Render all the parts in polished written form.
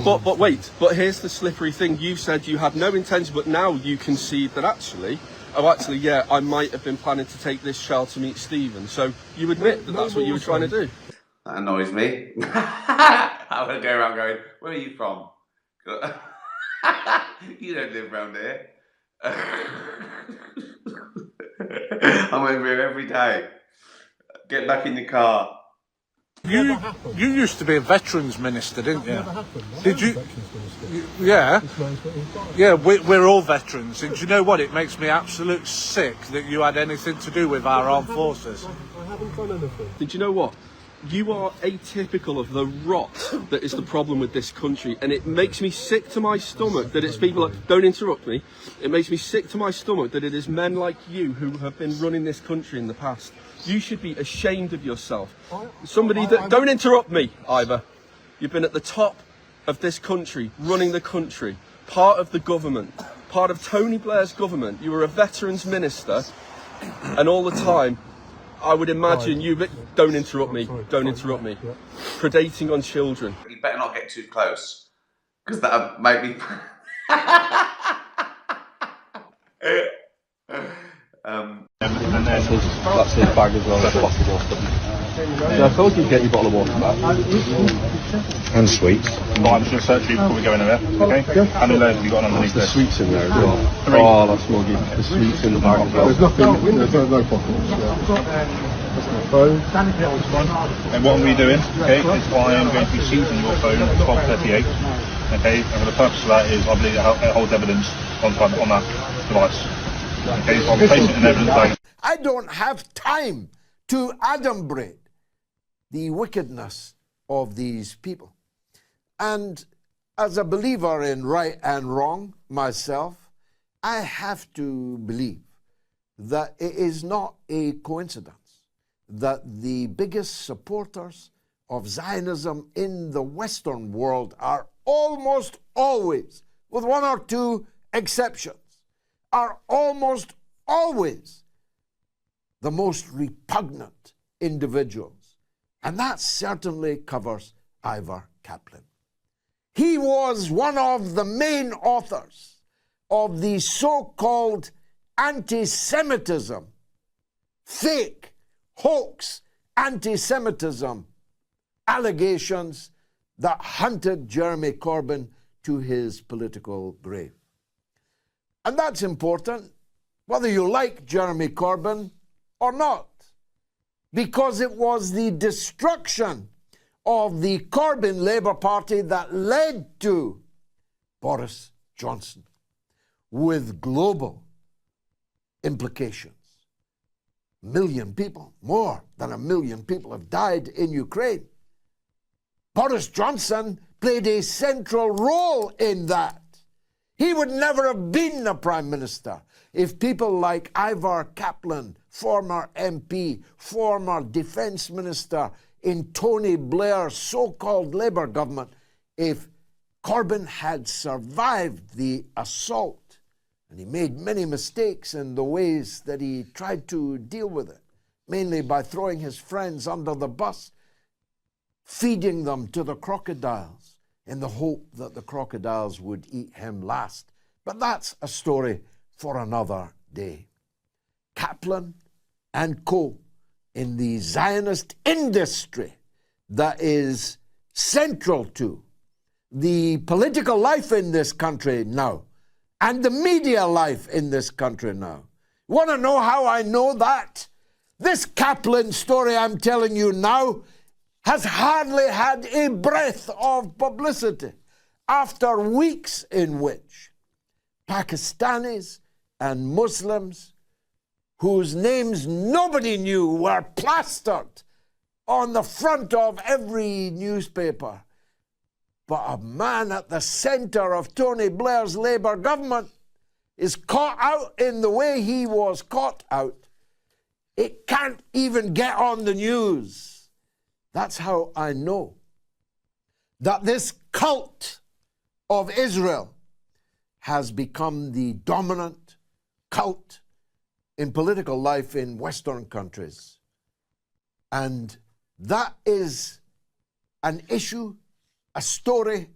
But wait, but here's the slippery thing. You said you had no intention, but now you concede that actually, yeah, I might have been planning to take this shell to meet Stephen. So you admit that that's what you were trying to do. That annoys me. I would go around going, where are you from? You don't live around here. I'm over here every day. Get back in the car. You used to be a veterans minister, didn't you? Did you? Yeah. Yeah, we're all veterans. And do you know what? It makes me absolutely sick that you had anything to do with our armed forces. I haven't done anything. Did you know what? You are atypical of the rot that is the problem with this country, and it makes me sick to my stomach that it's people like, don't interrupt me, it makes me sick to my stomach that it is men like you who have been running this country in the past. You should be ashamed of yourself. Don't interrupt me, Ivor. You've been at the top of this country, running the country, part of the government, part of Tony Blair's government. You were a veterans minister, and all the time, I would imagine don't interrupt me, predating on children. You better not get too close, because that'll make me... That's his bag as well, that's possible. So I told you to get your bottle of water back. And sweets. Right, I'm just going to search you before we go in there, okay? How many layers have you got underneath this? The sweets in there as well. 3. Oh, that's smoggy. The sweets in the bag as well. There's nothing, there's no bottles. That's my phone. And what are we doing, okay, is I am going to be seizing your phone at 12:38, okay? And for the purpose of that is, I believe it holds evidence on that device. Okay, so I'll be placing it in evidence bag. I don't have time to adumbrate the wickedness of these people. And as a believer in right and wrong myself, I have to believe that it is not a coincidence that the biggest supporters of Zionism in the Western world are almost always, with one or two exceptions, are almost always the most repugnant individuals. And that certainly covers Ivor Kaplan. He was one of the main authors of the so-called anti-Semitism, fake, hoax anti-Semitism allegations that hunted Jeremy Corbyn to his political grave. And that's important, whether you like Jeremy Corbyn or not, because it was the destruction of the Corbyn Labour Party that led to Boris Johnson, with global implications. More than a million people have died in Ukraine. Boris Johnson played a central role in that. He would never have been the Prime Minister if people like Ivor Kaplan, former MP, former Defence Minister in Tony Blair's so-called Labour government, if Corbyn had survived the assault. And he made many mistakes in the ways that he tried to deal with it, mainly by throwing his friends under the bus, feeding them to the crocodiles in the hope that the crocodiles would eat him last. But that's a story for another day. Kaplan and co. in the Zionist industry that is central to the political life in this country now, and the media life in this country now. Want to know how I know that? This Kaplan story I'm telling you now has hardly had a breath of publicity after weeks in which Pakistanis and Muslims whose names nobody knew were plastered on the front of every newspaper. But a man at the centre of Tony Blair's Labour government is caught out in the way he was caught out. It can't even get on the news. That's how I know that this cult of Israel has become the dominant cult in political life in Western countries. And that is an issue, a story,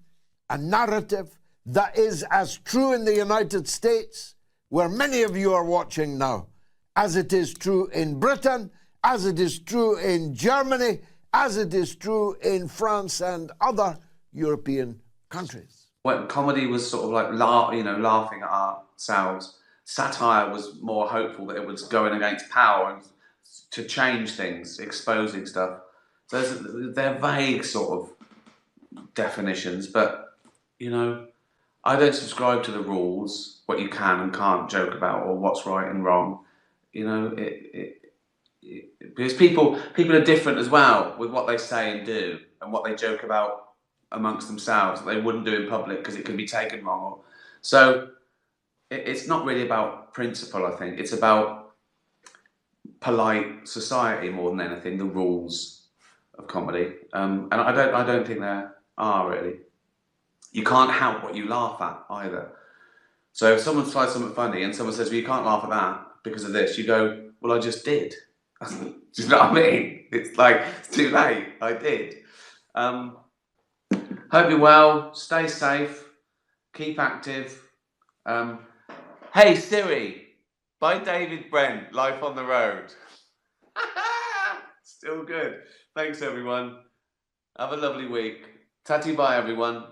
a narrative that is as true in the United States, where many of you are watching now, as it is true in Britain, as it is true in Germany, as it is true in France and other European countries. When comedy was sort of like laughing at ourselves, satire was more hopeful that it was going against power and to change things, exposing stuff. So they're vague sort of definitions, but you know, I don't subscribe to the rules, what you can and can't joke about, or what's right and wrong. You know, because people are different as well with what they say and do, and what they joke about amongst themselves that they wouldn't do in public because it can be taken wrong. So it's not really about principle. I think it's about polite society more than anything. The rules of comedy, and I don't think there are really. You can't help what you laugh at either. So if someone tries something funny and someone says, well, you can't laugh at that because of this, you go, well, I just did. Do you know what I mean? It's like, it's too late. I did. Hope you're well. Stay safe. Keep active. Hey, Siri. By David Brent, Life on the Road. Still good. Thanks, everyone. Have a lovely week. Tatty bye, everyone.